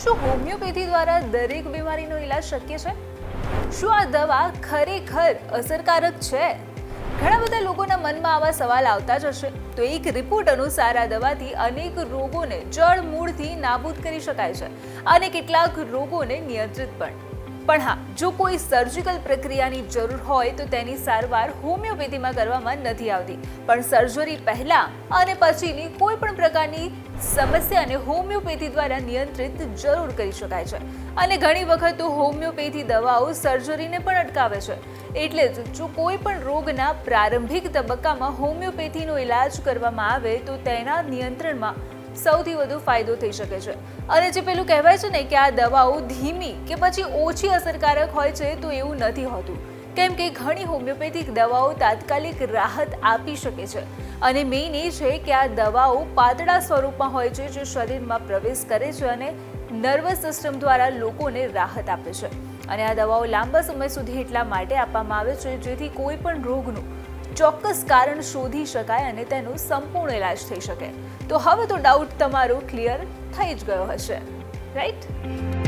શું હોમિયોપેથી દ્વારા દરેક બીમારીનો ઈલાજ શક્ય છે? શું આ દવા ખરેખર અસરકારક છે? ઘણા બધા લોકોના મનમાં આવા સવાલ આવતા જ હશે. તો એક રિપોર્ટ અનુસાર આ દવાથી અનેક રોગોને જડ મૂળથી નાબૂદ કરી શકાય છે અને કેટલાક રોગોને નિયંત્રિત પણ હા, જો કોઈ સર્જિકલ પ્રક્રિયાની જરૂર હોય તો તેની સારવાર હોમિયોપેથીમાં કરવામાં નથી આવતી. પણ સર્જરી પહેલા અને પછીની કોઈ પણ પ્રકારની સમસ્યાને હોમિયોપેથી દ્વારા નિયંત્રિત જરૂર કરી શકાય છે. અને ઘણી વખત તો હોમિયોપેથી દવાઓ સર્જરીને પણ અટકાવે છે. એટલે જ જો કોઈ પણ રોગના પ્રારંભિક તબક્કામાં હોમિયોપેથીનો ઈલાજ કરવામાં આવે તો તેના નિયંત્રણમાં સૌથી વધુ ફાયદો થઈ શકે છે. અને જે પેલું કહેવાય છે ને કે આ દવાઓ ધીમી કે પછી ઓછી અસરકારક હોય છે, તો એવું નથી હોતું. કેમ કે ઘણી હોમિયોપેથિક દવાઓ તાત્કાલિક રાહત આપી શકે છે. અને મેઇન એ છે કે આ દવાઓ પાતળા સ્વરૂપમાં હોય છે, જે શરીરમાં પ્રવેશ કરે છે અને નર્વસ સિસ્ટમ દ્વારા લોકોને રાહત આપે છે. અને આ દવાઓ લાંબા સમય સુધી એટલા માટે આપવામાં આવે છે જેથી કોઈ પણ રોગનું ચોક્કસ કારણ શોધી શકાય અને તેનો સંપૂર્ણ ઈલાજ થઈ શકે. તો હવે તો ડાઉટ તમારો ક્લિયર થઈ જ ગયો હશે, રાઈટ?